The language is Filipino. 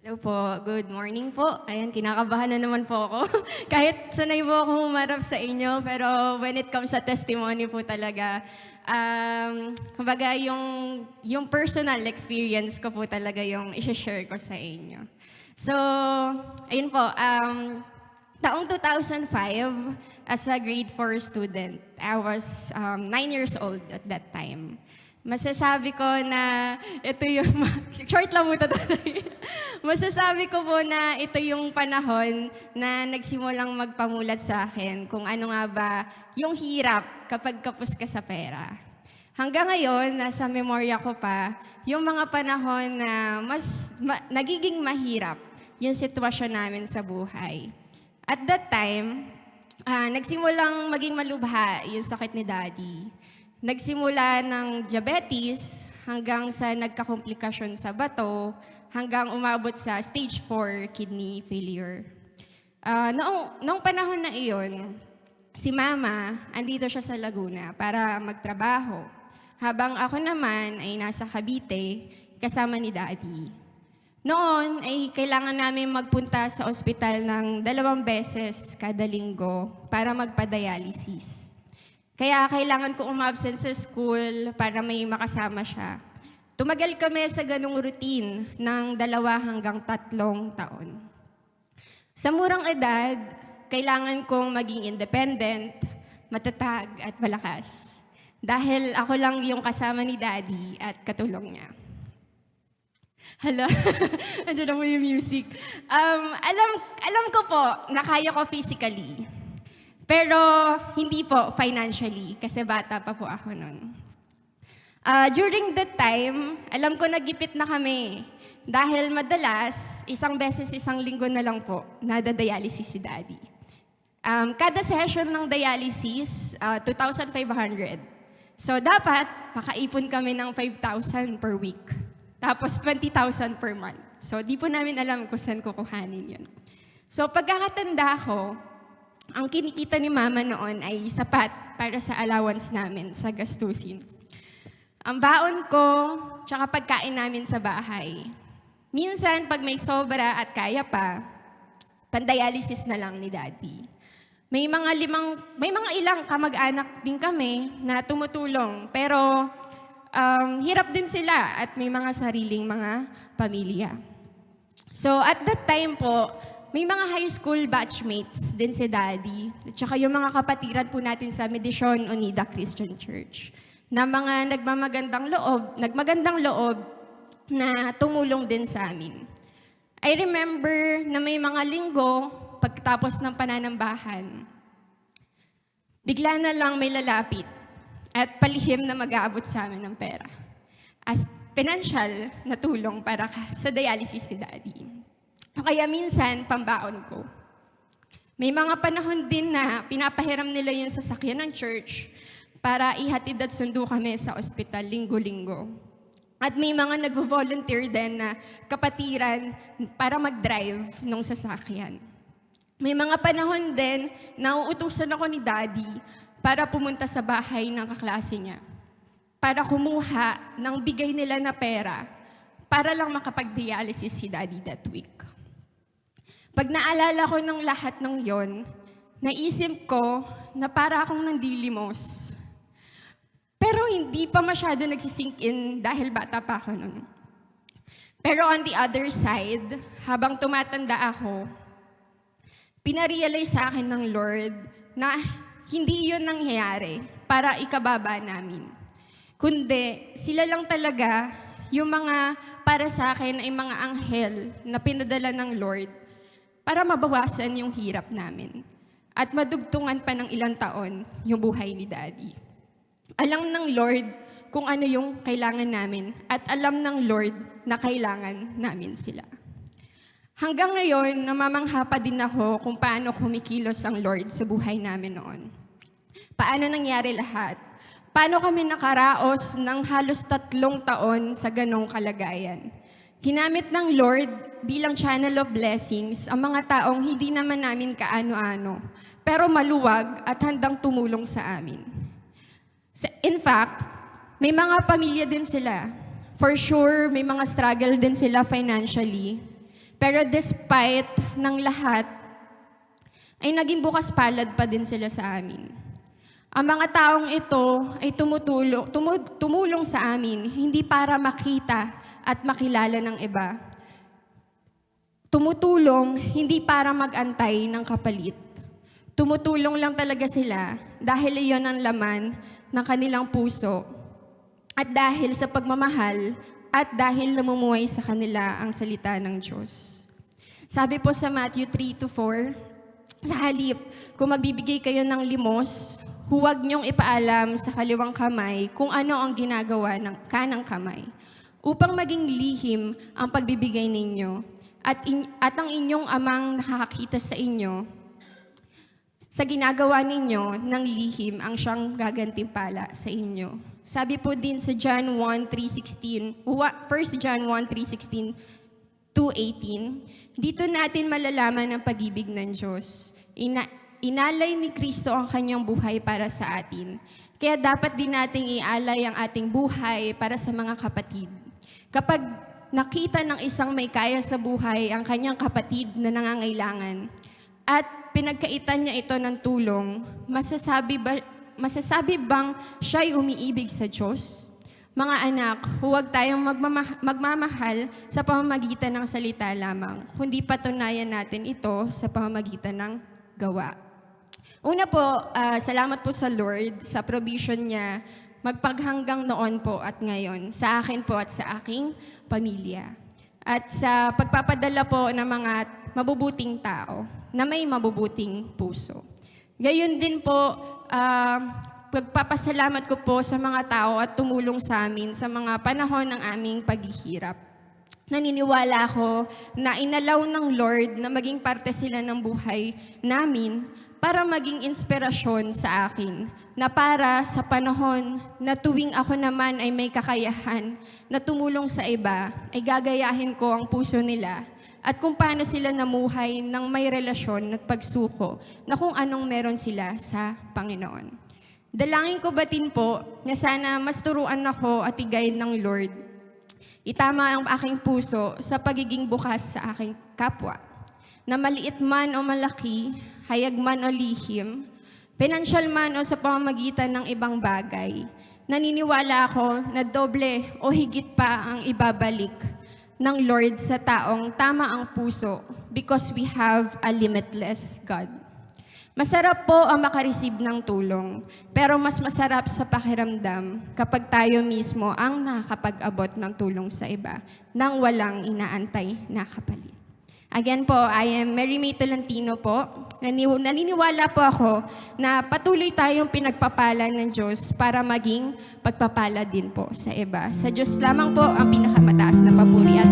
Hello po, good morning po. Ayan, kinakabahan na naman po ako. Kahit sanay po ako humarap sa inyo, pero when it comes sa testimony po talaga, kumbaga yung personal experience ko po talaga yung i-share ko sa inyo. So, ayun po, taong 2005, as a grade 4 student, I was 9 years old at that time. Masasabi ko na ito yung, short lang mo ito. Masasabi ko po na ito yung panahon na nagsimulang magpamulat sa akin kung ano nga ba yung hirap kapag kapos ka sa pera. Hanggang ngayon, nasa memorya ko pa, yung mga panahon na nagiging mahirap yung sitwasyon namin sa buhay. At that time, nagsimulang maging malubha yung sakit ni Daddy. Nagsimula ng diabetes hanggang sa nagkakomplikasyon sa bato, hanggang umabot sa stage 4 kidney failure. Noong panahon na iyon, si Mama, andito siya sa Laguna para magtrabaho. Habang ako naman ay nasa Cavite, kasama ni Daddy. Noon ay kailangan namin magpunta sa ospital ng 2 beses kada linggo para magpa-dialysis. Kaya kailangan ko umabsent sa school para may makasama siya. Tumagal kami sa ganung routine ng 2 hanggang 3 taon. Sa murang edad, kailangan kong maging independent, matatag at malakas. Dahil ako lang yung kasama ni Daddy at katulong niya. Hala, andiyan na po yung music. Alam ko po na kaya ko physically. Pero hindi po financially, kasi bata pa po ako noon. During that time, alam ko nagipit na kami. Dahil madalas, 1 beses 1 linggo na lang po, nada-dialysis si Daddy. Kada session ng dialysis, 2,500. So dapat, makaipon kami ng 5,000 per week. Tapos 20,000 per month. So di po namin alam kung saan kukuhanin yun. So pagkakatanda ko, ang kinikita ni Mama noon ay sapat para sa allowance namin sa gastusin. Ang baon ko, tsaka pagkain namin sa bahay. Minsan, pag may sobra at kaya pa, pandialysis na lang ni Daddy. May mga ilang kamag-anak din kami na tumutulong, pero hirap din sila at may mga sariling mga pamilya. So at that time po, may mga high school batchmates din si Daddy, at saka yung mga kapatiran po natin sa Medisyon Unida Christian Church, na mga nagmagandang loob na tumulong din sa amin. I remember na may mga linggo, pagkatapos ng pananambahan, bigla na lang may lalapit at palihim na mag-aabot sa amin ng pera as financial na tulong para sa dialysis ni Daddy. Kaya minsan, pambaon ko. May mga panahon din na pinapahiram nila yung sasakyan ng church para ihatid at sundo kami sa ospital linggo-linggo. At may mga nagvo-volunteer din na kapatiran para mag-drive ng sasakyan. May mga panahon din na uutusan ako ni Daddy para pumunta sa bahay ng kaklase niya, para kumuha ng bigay nila na pera para lang makapag-dialysis si Daddy that week. Pag naalala ko ng lahat ng yon, naisip ko na para akong nandilimos. Pero hindi pa masyado nagsisink in dahil bata pa ako nun. Pero on the other side, habang tumatanda ako, pinarealize sa akin ng Lord na hindi yun nangyayari para ikababa namin. Kundi sila lang talaga yung mga para sa akin ay mga anghel na pinadala ng Lord para mabawasan yung hirap namin at madugtungan pa ng ilang taon yung buhay ni Daddy. Alam ng Lord kung ano yung kailangan namin at alam ng Lord na kailangan namin sila. Hanggang ngayon, namamangha pa din ako kung paano kumikilos ang Lord sa buhay namin noon. Paano nangyari lahat? Paano kami nakaraos ng halos 3 taon sa ganong kalagayan? Ginamit ng Lord bilang channel of blessings ang mga taong hindi naman namin kaano-ano, pero maluwag at handang tumulong sa amin. In fact, may mga pamilya din sila. For sure, may mga struggle din sila financially. Pero despite ng lahat, ay naging bukas palad pa din sila sa amin. Ang mga taong ito ay tumulong sa amin, hindi para makita at makilala ng iba. Tumutulong hindi para mag-antay ng kapalit. Tumutulong lang talaga sila dahil iyon ang laman ng kanilang puso at dahil sa pagmamahal at dahil namumuhay sa kanila ang salita ng Diyos. Sabi po sa Matthew 3-4, sa halip, kung magbibigay kayo ng limos, huwag niyong ipaalam sa kaliwang kamay kung ano ang ginagawa ng kanang kamay, upang maging lihim ang pagbibigay ninyo, at ang inyong amang nakakakita sa inyo, sa ginagawa ninyo ng lihim ang siyang gagantimpala sa inyo. Sabi po din sa John 1:3-16, 1 John 1:3-16-18, dito natin malalaman ang pag-ibig ng Diyos. Inalay ni Kristo ang kanyang buhay para sa atin. Kaya dapat din nating ialay ang ating buhay para sa mga kapatid. Kapag nakita ng isang may kaya sa buhay ang kanyang kapatid na nangangailangan at pinagkaitan niya ito ng tulong, masasabi bang siya'y umiibig sa Diyos? Mga anak, huwag tayong magmamahal sa pamamagitan ng salita lamang, kundi patunayan natin ito sa pamamagitan ng gawa. Una po, salamat po sa Lord sa provision niya magpaghanggang noon po at ngayon sa akin po at sa aking pamilya. At sa pagpapadala po ng mga mabubuting tao na may mabubuting puso. Gayon din po, pagpapasalamat ko po sa mga tao at tumulong sa amin sa mga panahon ng aming paghihirap. Naniniwala ako na inalaw ng Lord na maging parte sila ng buhay namin para maging inspirasyon sa akin na para sa panahon na tuwing ako naman ay may kakayahan na tumulong sa iba, ay gagayahin ko ang puso nila at kung paano sila namuhay ng may relasyon at pagsuko na kung anong meron sila sa Panginoon. Dalangin ko batin po na sana mas turuan ako at i-guide ng Lord. Itama ang aking puso sa pagiging bukas sa aking kapwa. Na maliit man o malaki, hayag man o lihim, pinansyal man o sa pamamagitan ng ibang bagay, naniniwala ako na doble o higit pa ang ibabalik ng Lord sa taong tama ang puso because we have a limitless God. Masarap po ang makareceive ng tulong, pero mas masarap sa pakiramdam kapag tayo mismo ang nakakapag-abot ng tulong sa iba nang walang inaantay na kapalit. Again po, I am Mary May Tolentino po. Naniniwala po ako na patuloy tayong pinagpapala ng Diyos para maging pagpapala din po sa iba. Sa Diyos lamang po ang pinakamataas na papuri at